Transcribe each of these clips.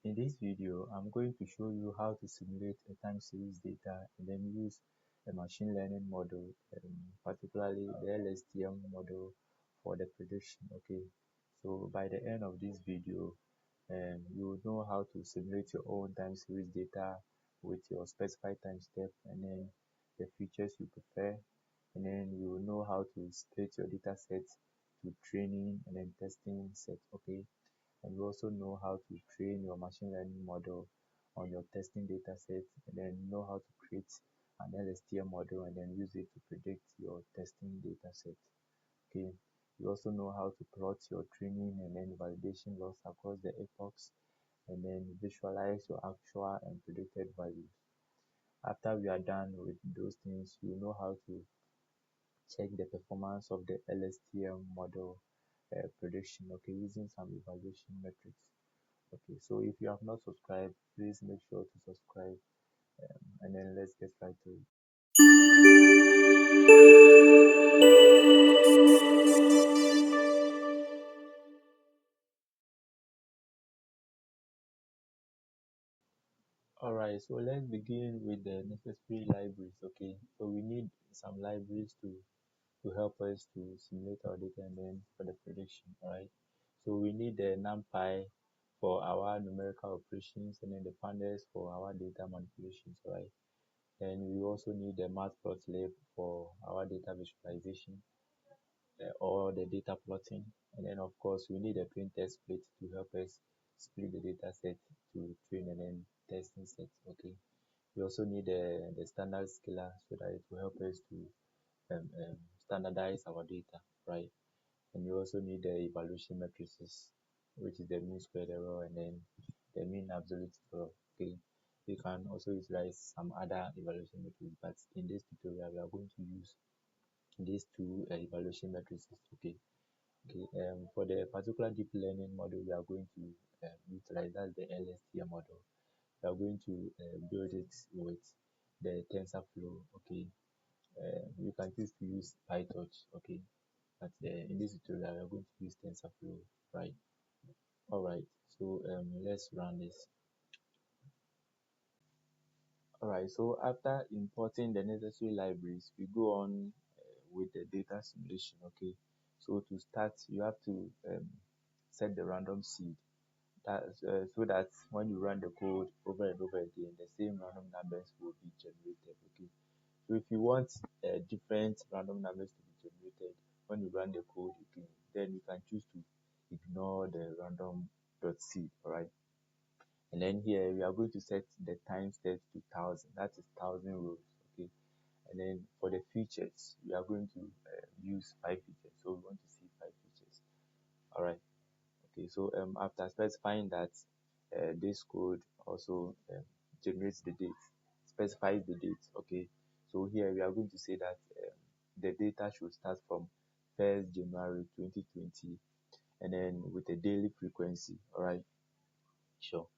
In this video, I'm going to show you how to simulate a time series data and then use a machine learning model, particularly the LSTM model for the prediction. Okay, so by the end of this video, you will know how to simulate your own time series data with your specified time step and then the features you prefer, and then you will know how to split your data set to training and then testing set. Okay, and you also know how to train your machine learning model on your testing data set, and then know how to create an LSTM model and then use it to predict your testing data set. Okay. You also know how to plot your training and then validation loss across the epochs and then visualize your actual and predicted values. After we are done with those things, you know how to check the performance of the LSTM model prediction, okay, using some evaluation metrics. Okay, so if you have not subscribed, please make sure to subscribe, and then let's get right to it. Alright, so let's begin with the necessary libraries. Okay, so we need some libraries to help us to simulate our data and then for the prediction. Alright, so we need the NumPy for our numerical operations and then the pandas for our data manipulations. Alright, and we also need the matplotlib for our data visualization or the data plotting. And then of course we need a plain text split to help us split the data set to train and then testing set. Okay. We also need the standard scalar so that it will help us to standardize our data, right? And you also need the evaluation matrices, which is the mean squared error and then the mean absolute error. Okay. You can also utilize some other evaluation matrices, but in this tutorial we are going to use these two evaluation matrices. Okay. Okay, for the particular deep learning model we are going to utilize, that's the LSTM model. We are going to build it with the TensorFlow. Okay, you can choose to use PyTorch. Okay, but in this tutorial we are going to use TensorFlow, right? All right, so let's run this. All right, so after importing the necessary libraries, we go on with the data simulation. Okay, so to start, you have to set the random seed that so that when you run the code over and over again, the same random numbers will be generated. Okay, so if you want different random numbers to be generated when you run the code again, then you can choose to ignore the random dot seed. All right, and then here we are going to set the time step to 1,000. That is 1,000 rows. Okay, and then for the features, we are going to use 5 features. So we want to see 5 features. All right. Okay, so after specifying that, this code also generates the date, specifies the date. Okay, so here we are going to say that the data should start from 1st January 2020 and then with a daily frequency. All right, sure.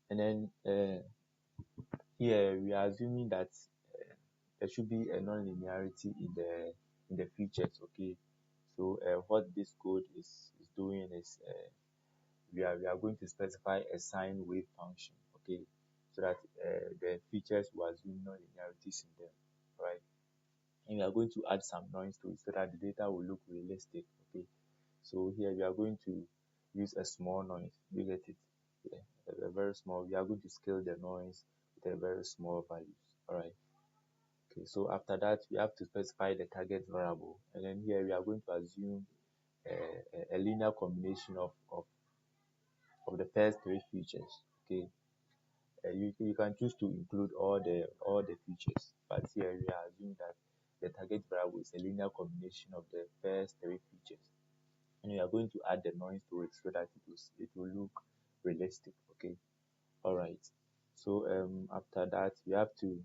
And then here we are assuming that there should be a non-linearity in the features. Okay, so what this code is doing is we are going to specify a sine wave function, okay, so that the features will assume non-linearities in them, right? And we are going to add some noise to it so that the data will look realistic. Okay, so here we are going to use a small noise. You get it? Yeah, a very small. We are going to scale the noise with a very small values. All right. Okay, so after that we have to specify the target variable, and then here we are going to assume a linear combination of the first three features. Okay, you can choose to include all the features, but here we are assuming that the target variable is a linear combination of the first three features, and we are going to add the noise to it so that it will look realistic. Okay, all right. So after that we have to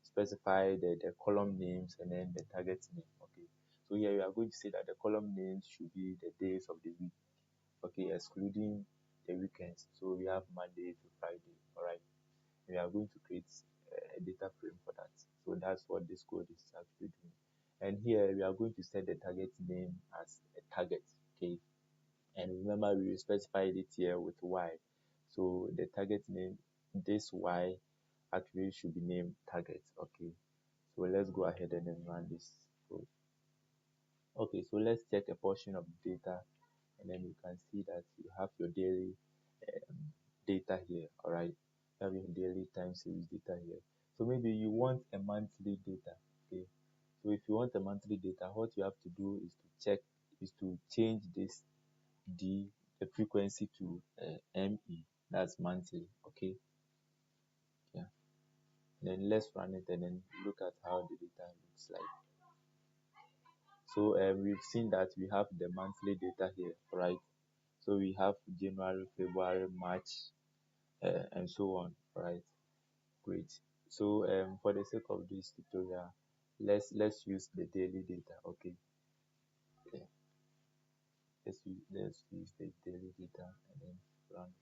specify the column names and then the target name. Okay, so here we are going to say that the column names should be the days of the week, okay, excluding the weekends. So we have Monday to Friday. All right, we are going to create a data frame for that. So that's what this code is actually doing. And here we are going to set the target name as a target. Okay, and remember we specified it here with y. So the target name, this Y actually should be named target. Okay. So let's go ahead and then run this code. Okay, so let's check a portion of the data, and then you can see that you have your daily um, data here. All right, you have your daily time series data here. So maybe you want a monthly data. Okay, so if you want a monthly data, what you have to do is to check, is to change this D, the frequency to ME. That's monthly. Okay, yeah. Then let's run it and then look at how the data looks like. So we've seen that we have the monthly data here, right? So we have January, February, March, and so on, right? Great. So for the sake of this tutorial, let's use the daily data. Okay. Yeah. Let's use the daily data and then run.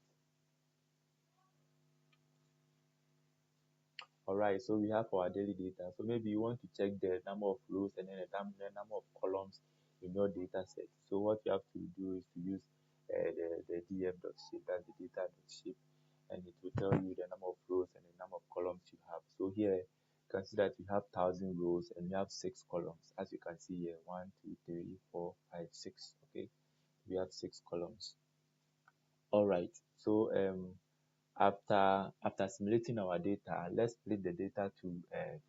All right, so we have our daily data. So maybe you want to check the number of rows and then the number of columns in your data set. So what you have to do is to use the df.shape, that's the data.shape, and it will tell you the number of rows and the number of columns you have. So here you can see that we have 1,000 rows and we have 6 columns. As you can see here, 1, 2, 3, 4, 5, 6. Okay, we have 6 columns. All right, so after simulating our data, let's split the data to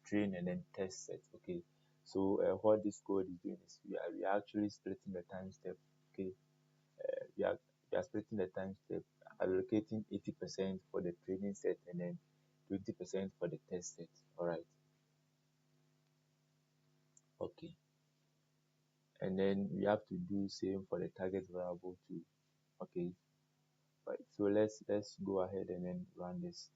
train and then test set. Okay, so what this code is doing is we are actually splitting the time step. Okay, we are splitting the time step, allocating 80% for the training set and then 20% for the test set. All right, okay, and then we have to do same for the target variable too. Okay, right, so let's go ahead and then run this.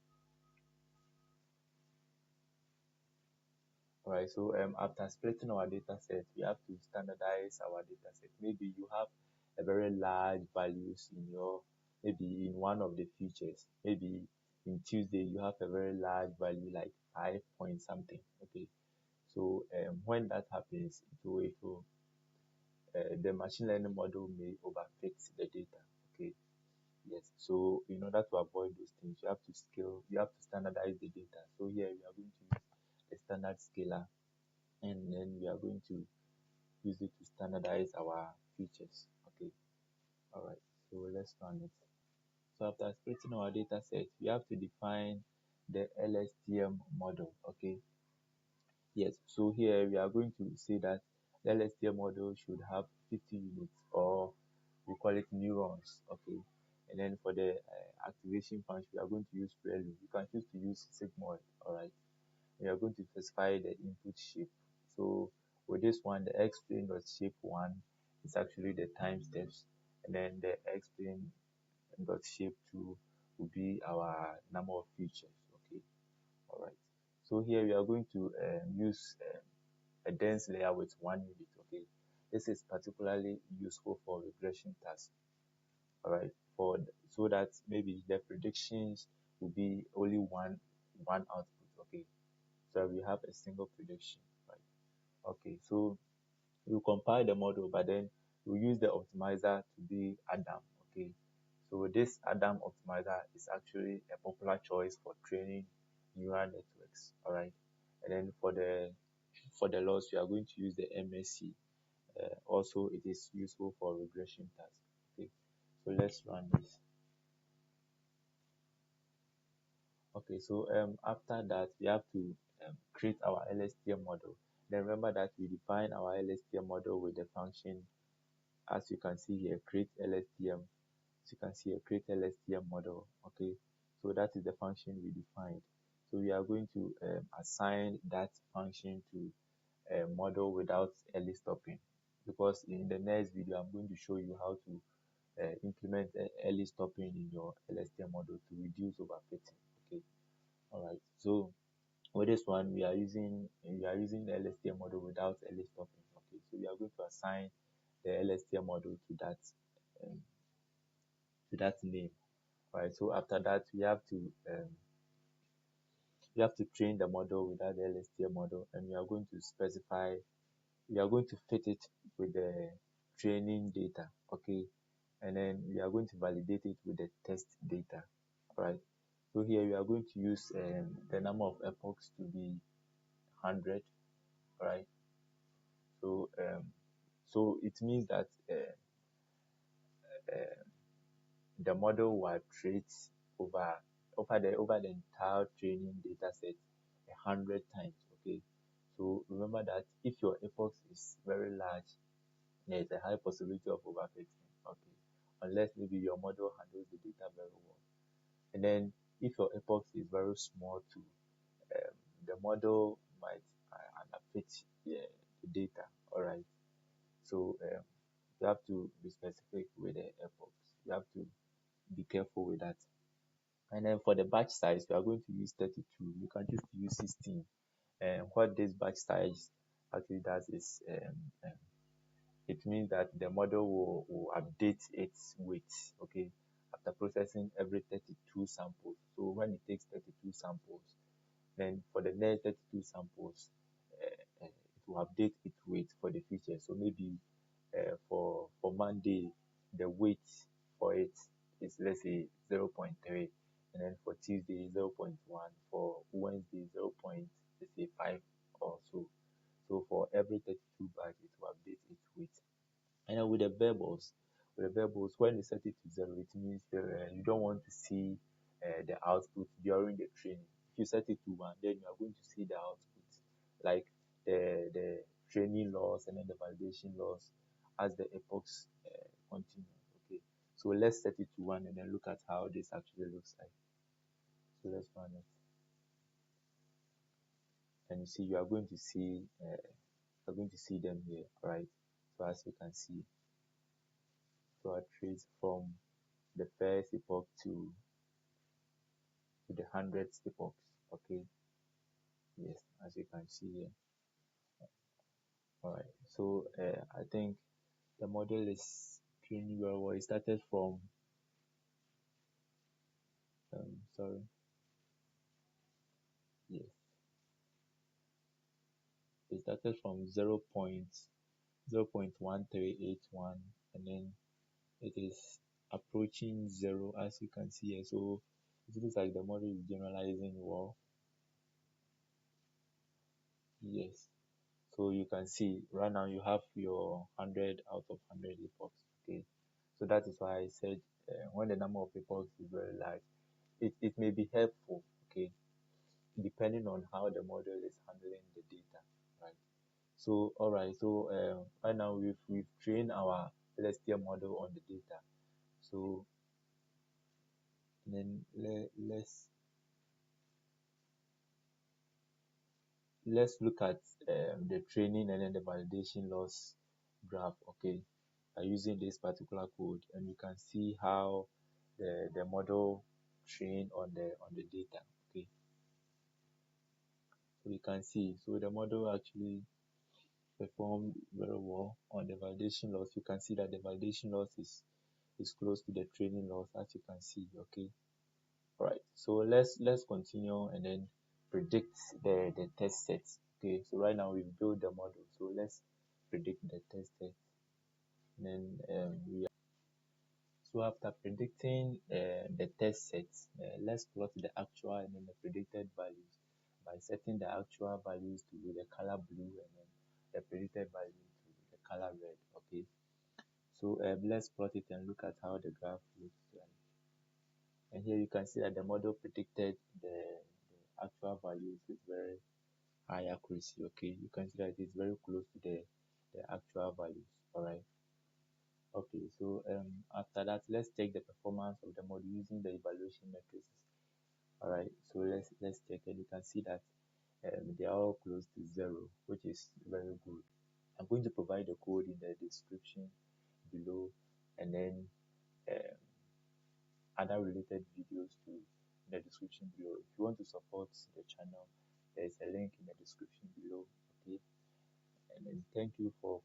Alright, so after splitting our data set, we have to standardize our data set. Maybe you have a very large values in your, maybe in one of the features. Maybe in Tuesday you have a very large value like 5 point something. Okay, so when that happens, the machine learning model may overfit the data. Okay, yes. So in order to avoid those things, you have to standardize the data. So here we are going to use a standard scalar, and then we are going to use it to standardize our features. Okay, all right, so let's run it. So after splitting our data set, we have to define the LSTM model. Okay, yes, so here we are going to say that the LSTM model should have 50 units, or we call it neurons. Okay, and then for the activation function, we are going to use prelude. You can choose to use sigmoid. All right, we are going to specify the input shape. So with this one, the x plane dot shape one is actually the time steps, and then the x plane dot shape two will be our number of features. Okay, all right. So here we are going to use a dense layer with 1 unit. Okay, this is particularly useful for regression tasks. All right, so that maybe the predictions will be only one output. Okay, so we have a single prediction, right? Okay, so you compile the model, but then you use the optimizer to be Adam. Okay, so this Adam optimizer is actually a popular choice for training neural networks. All right, and then for the loss, you are going to use the MSC. Also, it is useful for regression tasks. Okay, so let's run this. Okay, so after that, we have to create our LSTM model. Then remember that we define our LSTM model with the function, as you can see here, create LSTM. As you can see here, create LSTM model. Okay, so that is the function we defined. So we are going to assign that function to a model without early stopping, because in the next video I'm going to show you how to implement early stopping in your LSTM model to reduce overfitting. Okay, all right. So with this one, we are using the LSTM model without early stopping. Okay, so we are going to assign the LSTM model um, to that name. All right. So after that, we have to train the model without the LSTM model, and we are going to fit it with the training data. Okay, and then we are going to validate it with the test data. right? So here we are going to use the number of epochs to be 100, right? So so it means that uh, the model will iterate over over the entire training data set 100 times. Okay, so remember that if your epoch is very large, there is a high possibility of overfitting. Okay, unless maybe your model handles the data very well. And then if your epoch is very small too, the model might underfit the data. All right, so you have to be specific with the epochs. You have to be careful with that. And then for the batch size, we are going to use 32. You can choose to use 16. And what this batch size actually does is it means that the model will update its weight, okay, after processing every 32 samples. So when it takes 32 samples, then for the next 32 samples, it will update its weight for the future. So maybe for Monday, the weight for it is, let's say, 0.3, and then for Tuesday 0.1, for Wednesday 0.5 or so. So for every 32 batch, it will update its weight. And then with the variables, when you set it to zero, it means you don't want to see the output during the training. If you set it to one, then you are going to see the output, like the training loss and then the validation loss as the epochs continue. Okay, so let's set it to one and then look at how this actually looks like. So let's run it, and you see you are going to see them here, right? So as you can see, so I trace from the first epoch to the hundredth epoch. Okay, yes, as you can see here. All right, so I think the model is training very well. It started from sorry, yes, it started from 0.1381, and then it is approaching zero, as you can see here. So it looks like the model is generalizing well. Yes, so you can see right now you have your 100 out of 100 epochs. Okay, so that is why I said when the number of epochs is very large, it may be helpful, okay, depending on how the model is handling the data, right? So all right, so right now we've trained our LSTM model on the data. So then let's look at the training and then the validation loss graph, okay, using this particular code, and you can see how the model trained on the data. Okay, so you can see, so the model actually performed very well on the validation loss. You can see that the validation loss is close to the training loss, as you can see. Okay, all right, so let's continue and then predict the test sets. Okay, so right now we've built the model, so let's predict the test set. And then so after predicting the test sets, let's plot the actual and then the predicted values by setting the actual values to the color blue and then the predicted value to the color red. Okay, so let's plot it and look at how the graph looks like. And here you can see that the model predicted the actual values with very high accuracy. Okay, you can see that it's very close to the actual values. All right. Okay, so after that, let's check the performance of the model using the evaluation matrices. All right, so let's check, and you can see that they are all close to zero, which is very good. I'm going to provide the code in the description below, and then um, other related videos to in the description below. If you want to support the channel, there's a link in the description below. Okay, and then thank you for